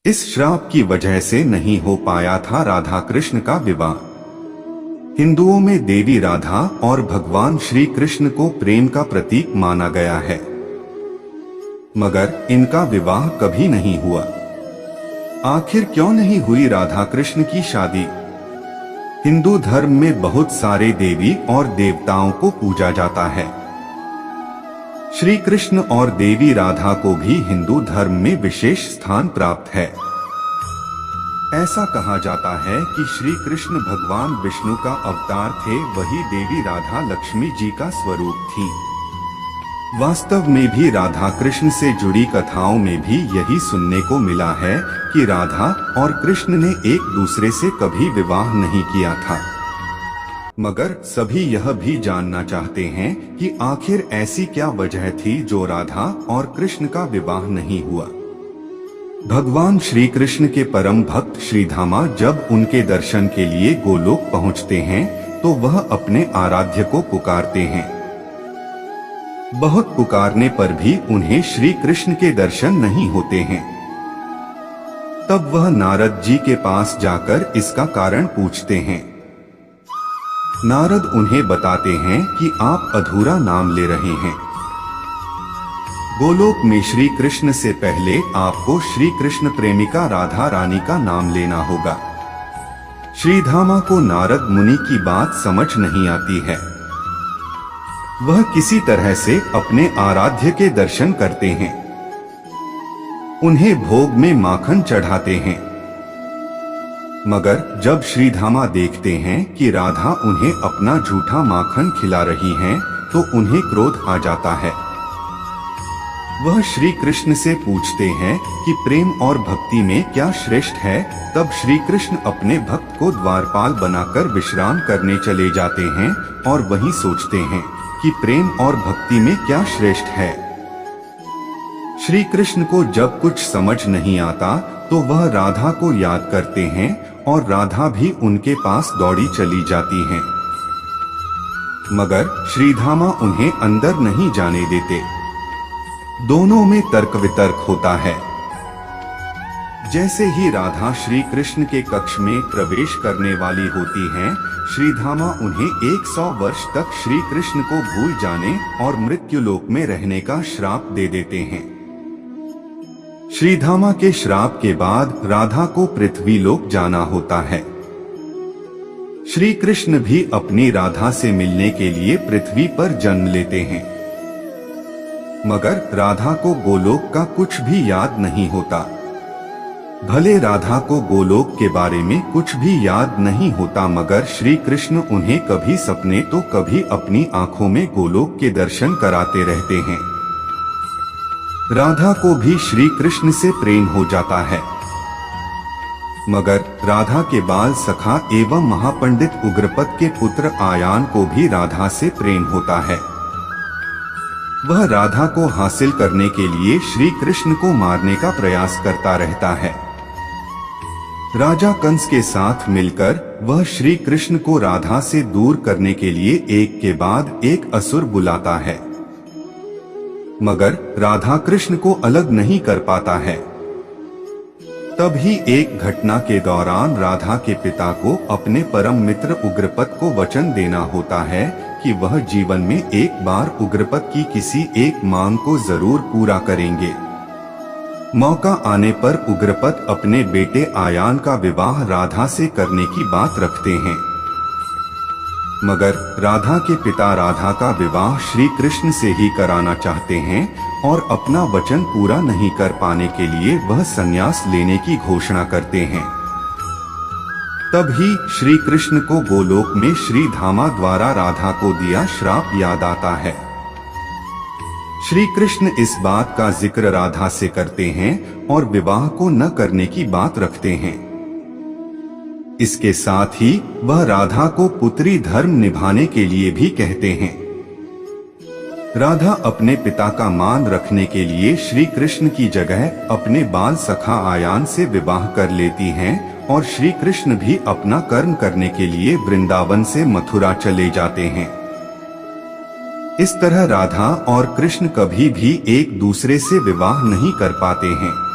इस श्राप की वजह से नहीं हो पाया था राधा कृष्ण का विवाह। हिंदुओं में देवी राधा और भगवान श्री कृष्ण को प्रेम का प्रतीक माना गया है, मगर इनका विवाह कभी नहीं हुआ। आखिर क्यों नहीं हुई राधा कृष्ण की शादी? हिंदू धर्म में बहुत सारे देवी और देवताओं को पूजा जाता है। श्री कृष्ण और देवी राधा को भी हिंदू धर्म में विशेष स्थान प्राप्त है। ऐसा कहा जाता है कि श्री कृष्ण भगवान विष्णु का अवतार थे, वही देवी राधा लक्ष्मी जी का स्वरूप थी। वास्तव में भी राधा कृष्ण से जुड़ी कथाओं में भी यही सुनने को मिला है कि राधा और कृष्ण ने एक दूसरे से कभी विवाह नहीं किया था। मगर सभी यह भी जानना चाहते हैं कि आखिर ऐसी क्या वजह थी जो राधा और कृष्ण का विवाह नहीं हुआ। भगवान श्री कृष्ण के परम भक्त श्रीधामा जब उनके दर्शन के लिए गोलोक पहुंचते हैं तो वह अपने आराध्य को पुकारते हैं। बहुत पुकारने पर भी उन्हें श्री कृष्ण के दर्शन नहीं होते हैं। तब वह नारद जी के पास जाकर इसका कारण पूछते हैं। नारद उन्हें बताते हैं कि आप अधूरा नाम ले रहे हैं। गोलोक में श्री कृष्ण से पहले आपको श्री कृष्ण प्रेमिका राधा रानी का नाम लेना होगा। श्रीधामा को नारद मुनि की बात समझ नहीं आती है। वह किसी तरह से अपने आराध्य के दर्शन करते हैं। उन्हें भोग में माखन चढ़ाते हैं। मगर जब श्रीधामा देखते हैं कि राधा उन्हें अपना झूठा माखन खिला रही हैं, तो उन्हें क्रोध आ जाता है। वह श्री कृष्ण से पूछते हैं कि प्रेम और भक्ति में क्या श्रेष्ठ है। तब श्री कृष्ण अपने भक्त को द्वारपाल बनाकर विश्राम करने चले जाते हैं और वहीं सोचते हैं कि प्रेम और भक्ति में क्या श्रेष्ठ है। श्री कृष्ण को जब कुछ समझ नहीं आता तो वह राधा को याद करते हैं और राधा भी उनके पास दौड़ी चली जाती हैं। मगर श्रीधामा उन्हें अंदर नहीं जाने देते। दोनों में तर्क वितर्क होता है। जैसे ही राधा श्री कृष्ण के कक्ष में प्रवेश करने वाली होती हैं, श्रीधामा उन्हें 100 वर्ष तक श्री कृष्ण को भूल जाने और मृत्युलोक में रहने का श्राप दे देते हैं। श्रीधामा के श्राप के बाद राधा को पृथ्वी लोक जाना होता है। श्री कृष्ण भी अपनी राधा से मिलने के लिए पृथ्वी पर जन्म लेते हैं। मगर राधा को गोलोक का कुछ भी याद नहीं होता। भले राधा को गोलोक के बारे में कुछ भी याद नहीं होता, मगर श्री कृष्ण उन्हें कभी सपने तो कभी अपनी आंखों में गोलोक के दर्शन कराते रहते हैं। राधा को भी श्री कृष्ण से प्रेम हो जाता है। मगर राधा के बाल सखा एवं महापंडित उग्रपद के पुत्र आयान को भी राधा से प्रेम होता है। वह राधा को हासिल करने के लिए श्री कृष्ण को मारने का प्रयास करता रहता है। राजा कंस के साथ मिलकर वह श्री कृष्ण को राधा से दूर करने के लिए एक के बाद एक असुर बुलाता है, मगर राधा कृष्ण को अलग नहीं कर पाता है। तभी एक घटना के दौरान राधा के पिता को अपने परम मित्र उग्रपद को वचन देना होता है कि वह जीवन में एक बार उग्रपद की किसी एक मांग को जरूर पूरा करेंगे। मौका आने पर उग्रपद अपने बेटे आयान का विवाह राधा से करने की बात रखते हैं। मगर राधा के पिता राधा का विवाह श्री कृष्ण से ही कराना चाहते हैं और अपना वचन पूरा नहीं कर पाने के लिए वह संन्यास लेने की घोषणा करते हैं। तभी श्री कृष्ण को गोलोक में श्रीधामा द्वारा राधा को दिया श्राप याद आता है। श्री कृष्ण इस बात का जिक्र राधा से करते हैं और विवाह को न करने की बात रखते हैं। इसके साथ ही वह राधा को पुत्री धर्म निभाने के लिए भी कहते हैं। राधा अपने पिता का मान रखने के लिए श्री कृष्ण की जगह अपने बाल सखा आयान से विवाह कर लेती हैं और श्री कृष्ण भी अपना कर्म करने के लिए वृंदावन से मथुरा चले जाते हैं। इस तरह राधा और कृष्ण कभी भी एक दूसरे से विवाह नहीं कर पाते हैं।